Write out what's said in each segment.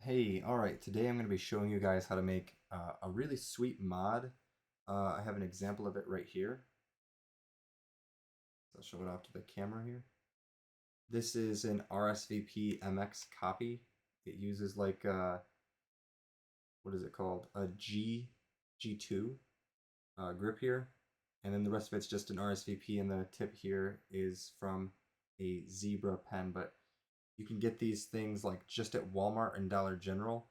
Hey, alright, today I'm going to be showing you guys how to make a really sweet mod. I have an example of it right here. So I'll show it off to the camera here. This is an RSVP MX copy. It uses like, what is it called? A G2 grip here. And then the rest of it's just an RSVP, and the tip here is from a zebra pen. But you can get these things like just at Walmart and Dollar General,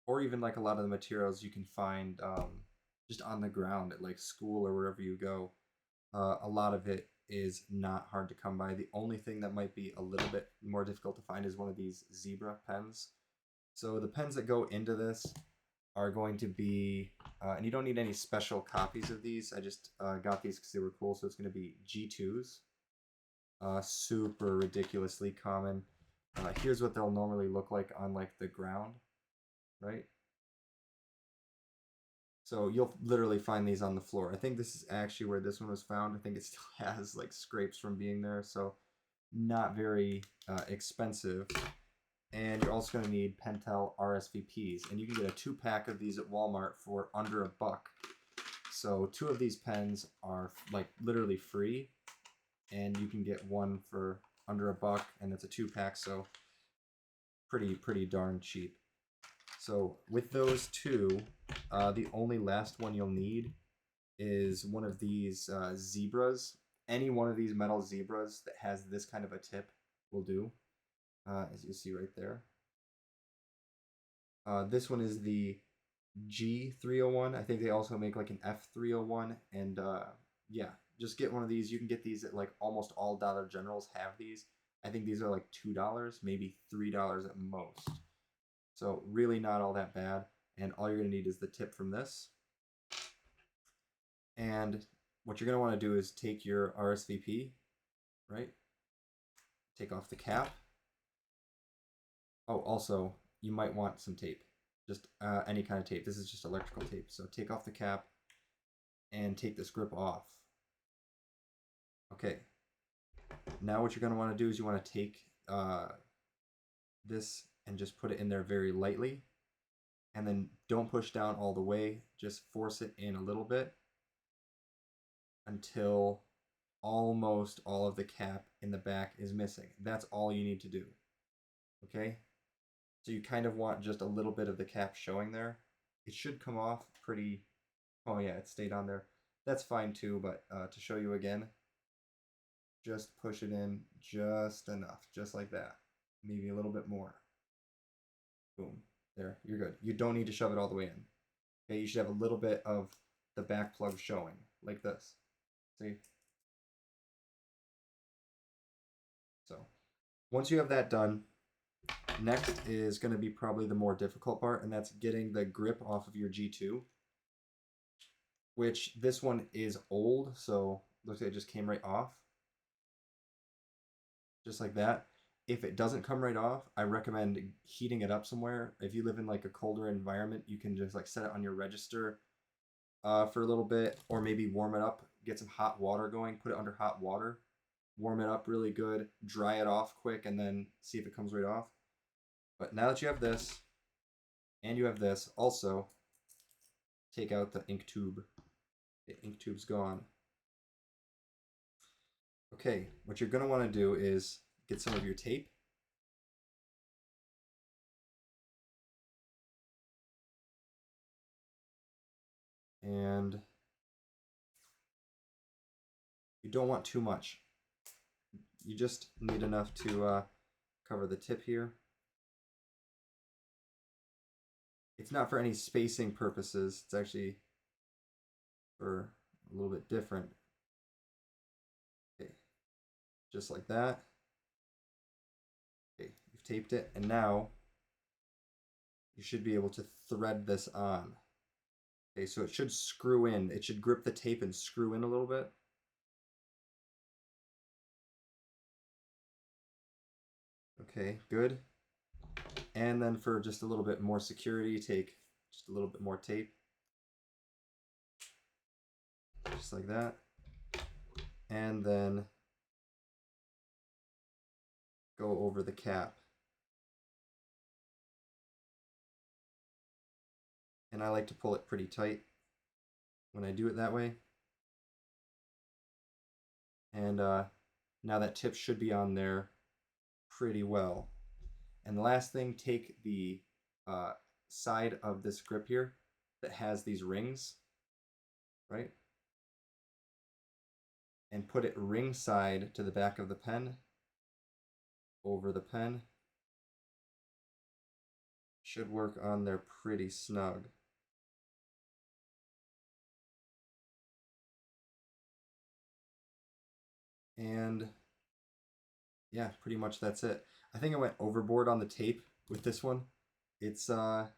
or even like a lot of the materials you can find just on the ground at like school or wherever you go. A lot of it is not hard to come by. The only thing that might be a little bit more difficult to find is one of these zebra pens. So the pens that go into this are going to be, and you don't need any special copies of these. I just got these because they were cool. So it's going to be G2s, super ridiculously common. Here's what they'll normally look like on like the ground, right? So you'll literally find these on the floor. I think this is actually where this one was found. I think it still has like scrapes from being there, so not very expensive. And you're also going to need Pentel RSVPs, and you can get a 2-pack of these at Walmart for under $1. So 2 of these pens are like literally free, and you can get one for under $1, and it's a 2-pack, so pretty darn cheap. So with those two, the only last one you'll need is one of these zebras. Any one of these metal zebras that has this kind of a tip will do, as you see right there. This one is the G301. I think they also make like an F301, and yeah, just get one of these. You can get these at like almost all Dollar Generals have these. I think these are like $2, maybe $3 at most. So really not all that bad. And all you're going to need is the tip from this. And what you're going to want to do is take your RSVP, right? Take off the cap. Oh, also, you might want some tape. Just any kind of tape. This is just electrical tape. So take off the cap and take this grip off. Okay. Now what you're going to want to do is you want to take this and just put it in there very lightly. And then don't push down all the way. Just force it in a little bit until almost all of the cap in the back is missing. That's all you need to do. Okay? So you kind of want just a little bit of the cap showing there. It should come off pretty... Oh yeah, it stayed on there. That's fine too, but to show you again, just push it in just enough, just like that. Maybe a little bit more. Boom. There, you're good. You don't need to shove it all the way in. Okay, you should have a little bit of the back plug showing, like this. See? So, once you have that done, next is going to be probably the more difficult part, and that's getting the grip off of your G2, which this one is old, so looks like it just came right off. Just like that. If it doesn't come right off, I recommend heating it up somewhere. If you live in like a colder environment, you can just like set it on your register for a little bit, or maybe warm it up, get some hot water going, put it under hot water, warm it up really good, dry it off quick, and then see if it comes right off. But now that you have this, and you have this, also take out the ink tube. The ink tube's gone. Okay, what you're going to want to do is get some of your tape. And you don't want too much. You just need enough to cover the tip here. It's not for any spacing purposes. It's actually for a little bit different. Okay, just like that. Okay, you've taped it, and now you should be able to thread this on. Okay, so it should screw in. It should grip the tape and screw in a little bit. Okay, good. And then for just a little bit more security, take just a little bit more tape. Just like that. And then go over the cap. and I like to pull it pretty tight when I do it that way. And now that tip should be on there pretty well. And the last thing, take the side of this grip here that has these rings, right? And put it ring side to the back of the pen, over the pen. Should work on there pretty snug. And yeah, pretty much that's it. I think I went overboard on the tape with this one. It's a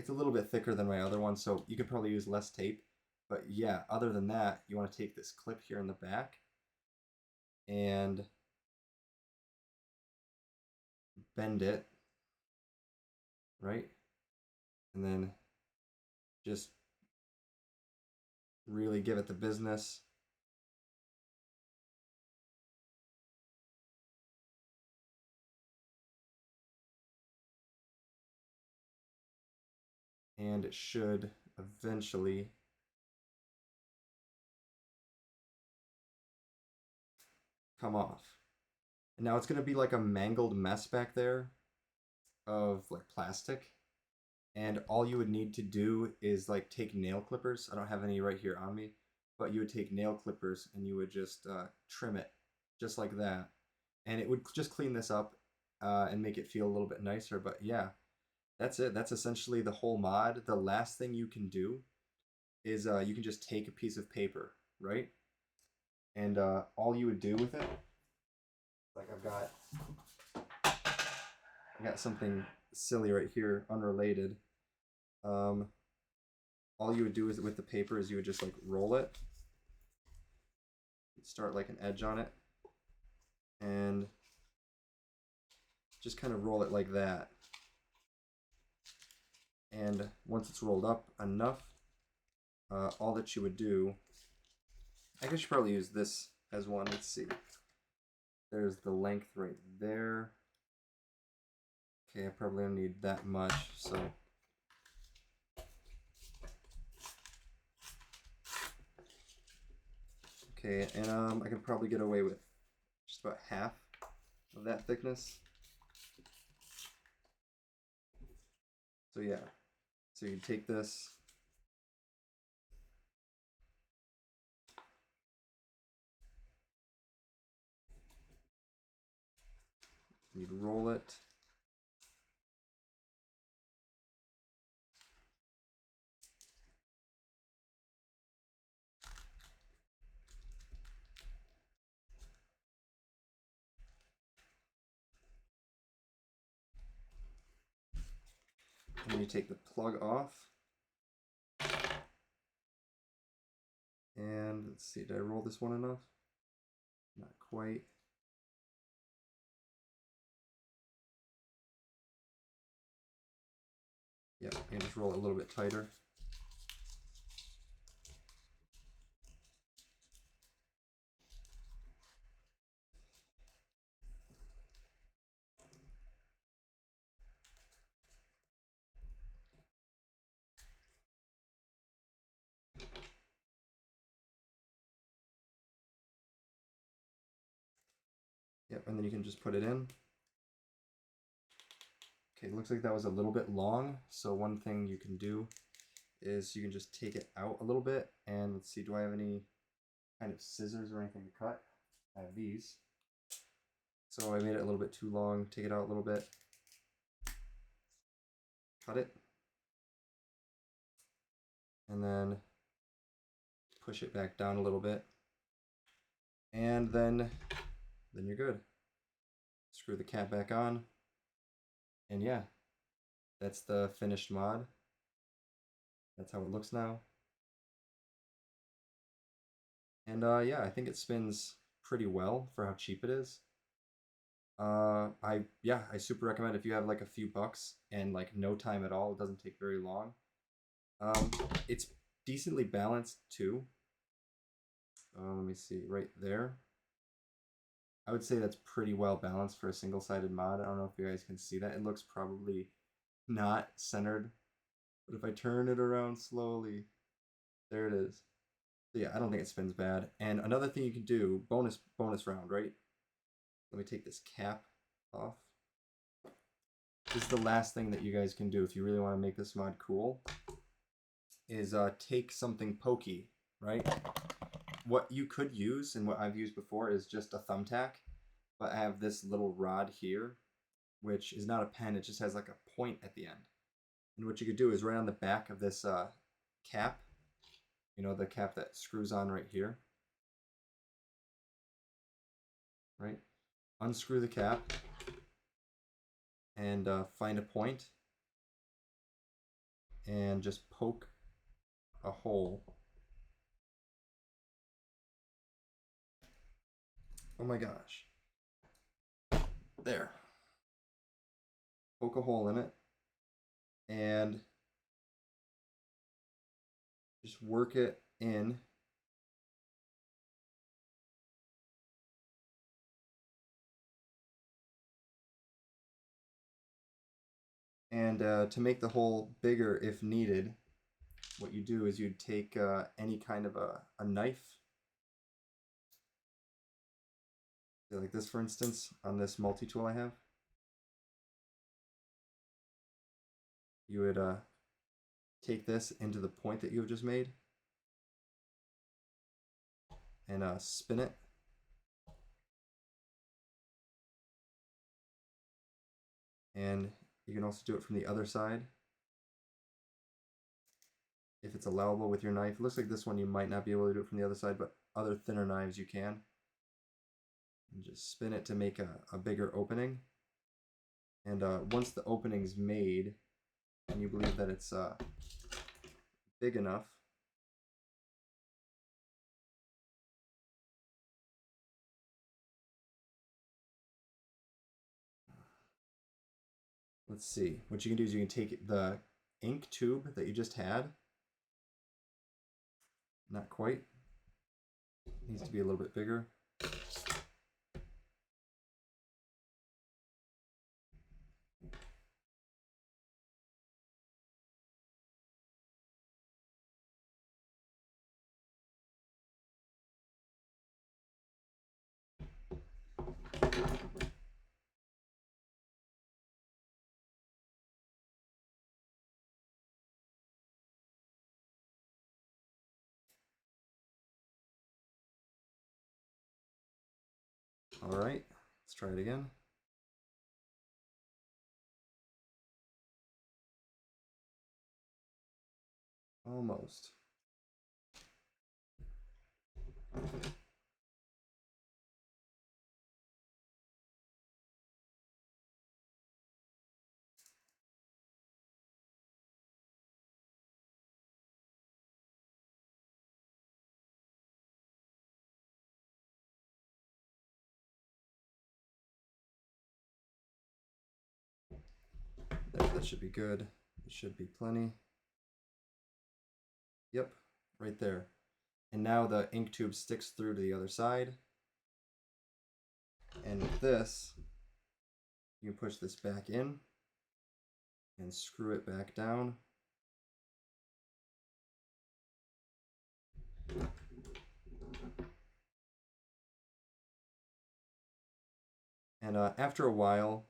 little bit thicker than my other one, so you could probably use less tape. But yeah, other than that, you want to take this clip here in the back and bend it, right? And then just really give it the business. And it should eventually come off. And now it's going to be like a mangled mess back there of like plastic. And all you would need to do is like take nail clippers. I don't have any right here on me, but you would take nail clippers and you would just trim it just like that. And it would just clean this up and make it feel a little bit nicer. But yeah, that's it. That's essentially the whole mod. The last thing you can do is you can just take a piece of paper, right? And all you would do with it, like I got something silly right here, unrelated. All you would do is with the paper is you would just like roll it, start like an edge on it, and just kind of roll it like that. And once it's rolled up enough, all that you would do, I guess you probably use this as one. Let's see. There's the length right there. Okay, I probably don't need that much, so okay, and I can probably get away with just about half of that thickness. So yeah, so you take this, you'd roll it, and you take the plug off. And let's see, did I roll this one enough? Not quite. Yep, and just roll it a little bit tighter. Yep, and then you can just put it in. Okay, it looks like that was a little bit long, so one thing you can do is you can just take it out a little bit, and let's see, do I have any kind of scissors or anything to cut? I have these. So I made it a little bit too long, take it out a little bit, cut it, and then push it back down a little bit, and then you're good. Screw the cap back on, and yeah, that's the finished mod. That's how it looks now. And yeah, I think it spins pretty well for how cheap it is. I super recommend if you have like a few bucks and like no time at all. It doesn't take very long. It's decently balanced too. Let me see right there. I would say that's pretty well balanced for a single-sided mod. I don't know if you guys can see that. It looks probably not centered But if I turn it around slowly, there it is. So yeah, I don't think it spins bad. And another thing you can do, bonus round, right? Let me take this cap off. This is the last thing that you guys can do if you really want to make this mod cool, is take something pokey, right? What you could use, and what I've used before, is just a thumbtack, but I have this little rod here, which is not a pen, it just has like a point at the end. And what you could do is right on the back of this cap, you know, the cap that screws on right here, right? Unscrew the cap and find a point and just poke a hole. Oh my gosh. There. Poke a hole in it and just work it in. And to make the hole bigger if needed, what you do is you'd take any kind of a knife, like this for instance, on this multi-tool I have. You would take this into the point that you have just made and spin it. And you can also do it from the other side if it's allowable with your knife. It looks like this one you might not be able to do it from the other side, but other thinner knives you can. And just spin it to make a bigger opening. And once the opening's made and you believe that it's big enough, let's see, what you can do is you can take the ink tube that you just had, not quite, it needs to be a little bit bigger. All right, let's try it again. Almost. There, that should be good. It should be plenty. Yep, right there. And now the ink tube sticks through to the other side. And with this, you can push this back in and screw it back down. And after a while,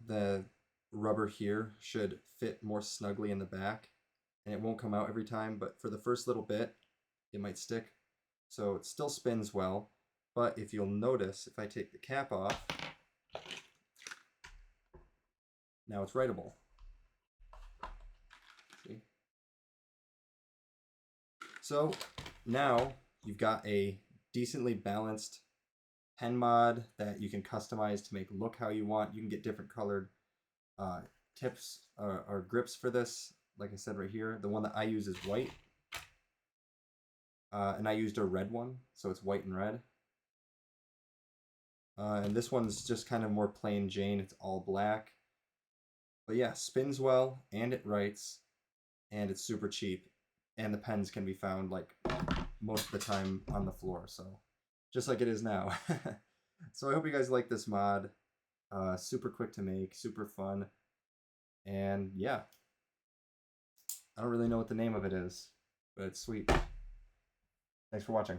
the rubber here should fit more snugly in the back, and it won't come out every time, but for the first little bit, it might stick. So it still spins well, but if you'll notice, if I take the cap off, now it's writable. See? So now you've got a decently balanced pen mod that you can customize to make look how you want. You can get different colored tips or grips for this. Like I said right here, the one that I use is white. And I used a red one, so it's white and red. And this one's just kind of more plain Jane, it's all black. But yeah, spins well, and it writes, and it's super cheap. And the pens can be found like most of the time on the floor, so just like it is now. So I hope you guys like this mod. Super quick to make, super fun. And yeah, I don't really know what the name of it is, but it's sweet. Thanks for watching.